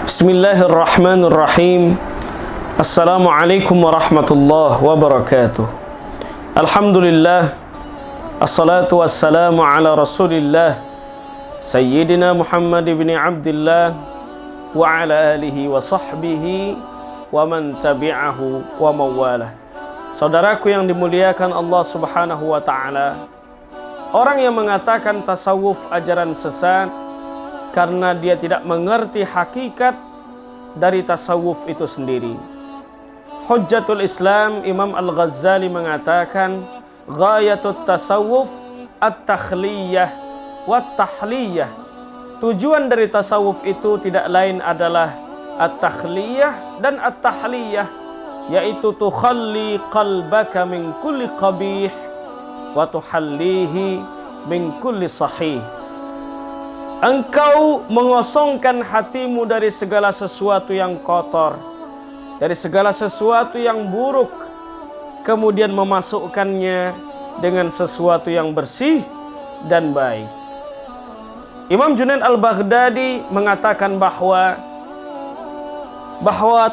Bismillahirrahmanirrahim. Assalamualaikum warahmatullahi wabarakatuh. Alhamdulillah. Assalatu wassalamu ala rasulillah Sayyidina Muhammad ibn Abdillah wa ala alihi wa sahbihi wa man tabi'ahu wa mawalah. Saudaraku yang dimuliakan Allah subhanahu wa ta'ala, orang yang mengatakan tasawuf ajaran sesat karena dia tidak mengerti hakikat dari tasawuf itu sendiri. Hujjatul Islam Imam Al-Ghazali mengatakan, ghayatut tasawuf at-takhliyah wat-tahliyah. Tujuan dari tasawuf itu tidak lain adalah at-takhliyah dan at-tahliyah, yaitu tukhalli qalbaka min kulli qabih wa tuhallihi min kulli sahih. Engkau mengosongkan hatimu dari segala sesuatu yang kotor, dari segala sesuatu yang buruk, kemudian memasukkannya dengan sesuatu yang bersih dan baik. Imam Junaid Al-Baghdadi mengatakan bahwa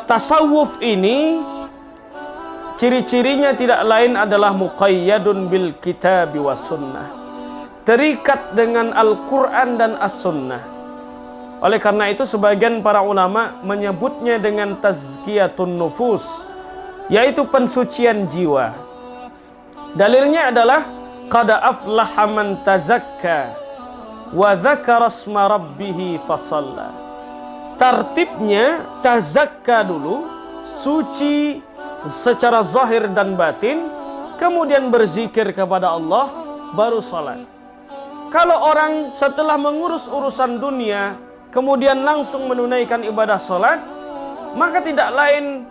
tasawuf ini ciri-cirinya tidak lain adalah muqayyadun bil kitabi was sunnah, terikat dengan Al-Quran dan As-Sunnah. Oleh karena itu sebagian para ulama menyebutnya dengan tazkiyatun nufus, yaitu pensucian jiwa. Dalilnya adalah qad aflaha man tazakka wa dzakara asma rabbih fasalla. Tartibnya tazakka dulu, suci secara zahir dan batin, kemudian berzikir kepada Allah, baru salat. Kalau orang setelah mengurus urusan dunia kemudian langsung menunaikan ibadah salat, maka tidak lain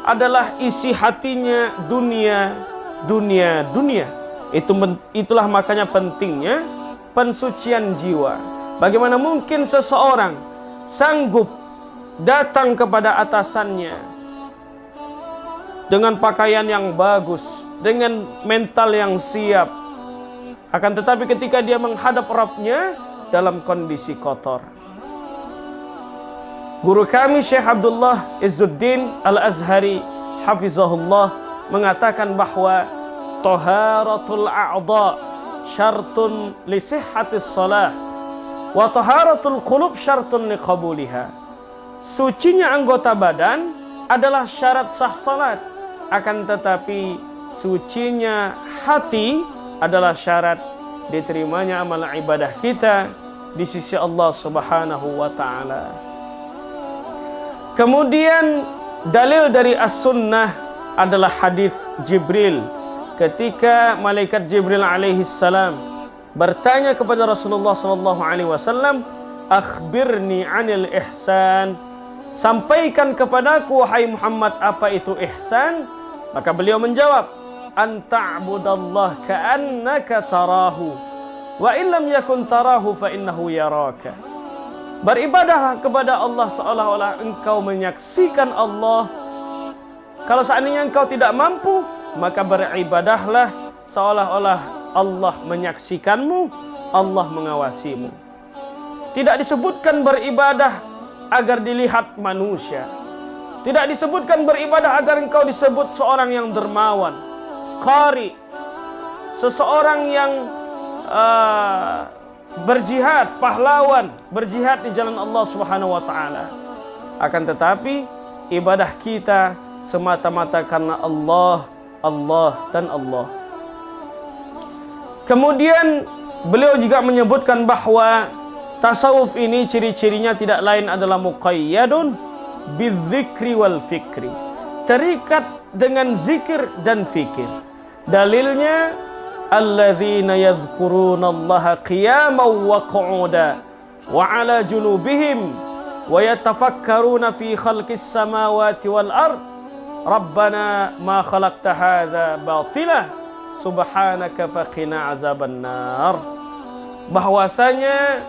adalah isi hatinya dunia. Itulah makanya pentingnya pensucian jiwa. Bagaimana mungkin seseorang sanggup datang kepada atasannya dengan pakaian yang bagus, dengan mental yang siap, akan tetapi ketika dia menghadap Rabbnya dalam kondisi kotor. Guru kami Syekh Abdullah Izzuddin Al-Azhari hafizahullah mengatakan bahwa taharatul a'dha syartun li sihhatis shalah wa taharatul qulub syartun li qabuliha. Sucinya anggota badan adalah syarat sah salat, akan tetapi sucinya hati adalah syarat diterimanya amal ibadah kita di sisi Allah Subhanahu wa taala. Kemudian dalil dari As-Sunnah adalah hadis Jibril ketika malaikat Jibril alaihi salam bertanya kepada Rasulullah sallallahu alaihi wasallam, "Akhbirni 'anil ihsan." Sampaikan kepadaku wahai Muhammad apa itu ihsan? Maka beliau menjawab, an ta'budallah ka'annaka tarahu wa illam yakun tarahu fa innahu yaraka. Beribadahlah kepada Allah seolah-olah engkau menyaksikan Allah. Kalau seandainya engkau tidak mampu, maka beribadahlah seolah-olah Allah menyaksikanmu, Allah mengawasimu. Tidak disebutkan beribadah agar dilihat manusia. Tidak disebutkan beribadah agar engkau disebut seorang yang dermawan, qari, seseorang yang berjihad, pahlawan, berjihad di jalan Allah Subhanahu wa taala. Akan tetapi ibadah kita semata-mata karena Allah, Allah dan Allah. Kemudian beliau juga menyebutkan bahwa tasawuf ini ciri-cirinya tidak lain adalah muqayyadun bidzikri wal fikri, terikat dengan zikir dan fikir. Dalilnya alladzina yadhkurunallaha qiyaman wa qu'udan wa 'ala junubihim wa yatafakkaruna fi khalqis samawati wal ard rabbana ma khalaqta hadza batila subhanaka faqina azaban nar. Bahwasanya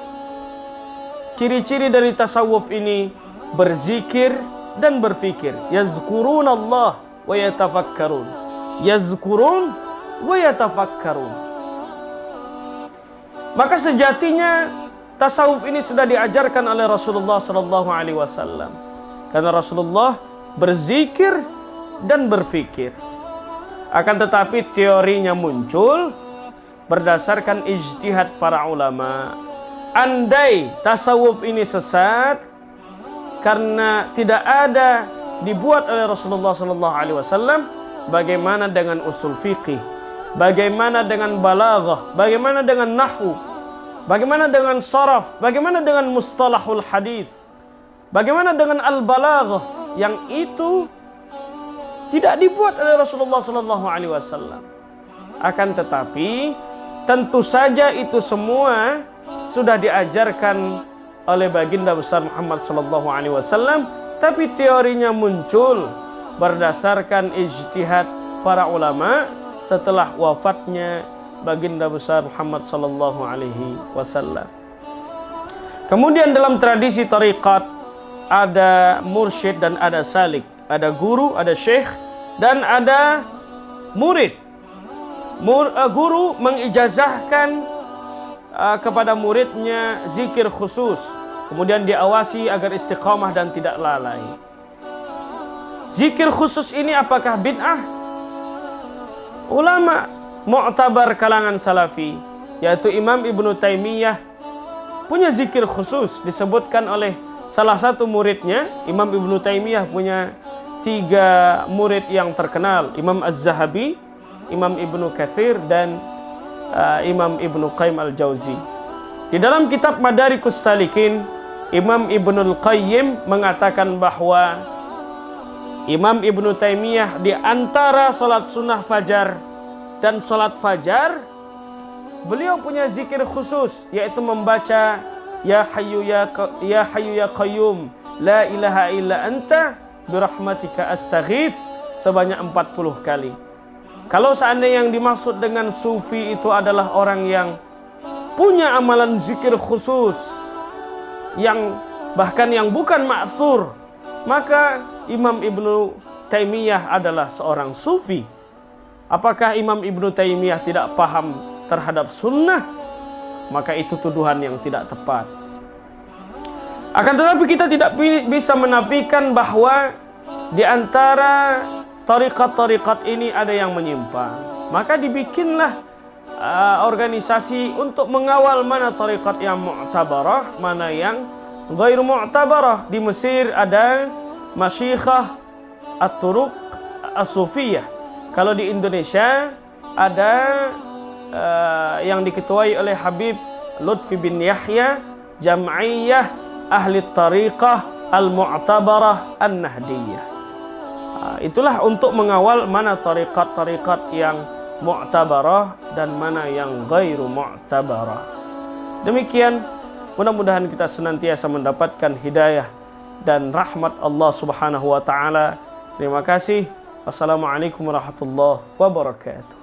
ciri-ciri dari tasawuf ini berzikir dan berfikir. Yazkurunallah wa yatafakkarun. Yazkurun wa yatafakkarun. Maka sejatinya tasawuf ini sudah diajarkan oleh Rasulullah sallallahu alaihi wasallam. Karena Rasulullah berzikir dan berfikir. Akan tetapi teorinya muncul berdasarkan ijtihad para ulama. Andai tasawuf ini sesat karena tidak ada dibuat oleh Rasulullah sallallahu alaihi wasallam, bagaimana dengan usul fiqih? Bagaimana dengan balaghah? Bagaimana dengan nahwu? Bagaimana dengan sharaf? Bagaimana dengan mustalahul hadis? Bagaimana dengan al-balaghah yang itu tidak dibuat oleh Rasulullah sallallahu alaihi wasallam? Akan tetapi tentu saja itu semua sudah diajarkan oleh baginda besar Muhammad sallallahu alaihi wasallam, tapi teorinya muncul berdasarkan ijtihad para ulama setelah wafatnya baginda besar Muhammad sallallahu alaihi wasallam. Kemudian dalam tradisi tariqat ada mursyid dan ada salik, ada guru, ada syekh dan ada murid. Guru mengijazahkan kepada muridnya zikir khusus, kemudian diawasi agar istiqamah dan tidak lalai. Zikir khusus ini apakah bid'ah? Ulama mu'tabar kalangan salafi, yaitu Imam Ibnu Taimiyah, punya zikir khusus. Disebutkan oleh salah satu muridnya. Imam Ibnu Taimiyah punya 3 murid yang terkenal, Imam Az-Zahabi, Imam Ibnu Katsir, dan Imam Ibnu Qayyim Al-Jauzi. Di dalam kitab Madarikus Salikin, Imam Ibnul Qayyim mengatakan bahwa Imam Ibnu Taimiyah di antara salat sunnah fajar dan salat fajar, beliau punya zikir khusus, yaitu membaca Ya Hayyu ya Qayyum La ilaha illa anta birahmatika astaghith sebanyak 40 kali. Kalau seandainya yang dimaksud dengan sufi itu adalah orang yang punya amalan zikir khusus, yang bahkan yang bukan ma'thur, maka Imam Ibnu Taimiyah adalah seorang sufi. Apakah Imam Ibnu Taimiyah tidak paham terhadap sunnah? Maka itu tuduhan yang tidak tepat. Akan tetapi kita tidak bisa menafikan bahwa di antara tariqat-tariqat ini ada yang menyimpang. Maka dibikinlah organisasi untuk mengawal mana tariqat yang mu'tabarah, mana yang ghairu mu'tabarah. Di Mesir ada Masyikhah At-Turuq As-Sufiyah. Kalau di Indonesia ada yang diketuai oleh Habib Lutfi bin Yahya, Jam'iyah Ahli Tariqah Al-Mu'tabarah An-Nahdiyah. Itulah untuk mengawal mana tariqat-tariqat yang mu'tabarah dan mana yang ghairu mu'tabarah. Demikian, mudah-mudahan kita senantiasa mendapatkan hidayah dan rahmat Allah Subhanahu wa taala. Terima kasih. Wassalamualaikum warahmatullahi wabarakatuh.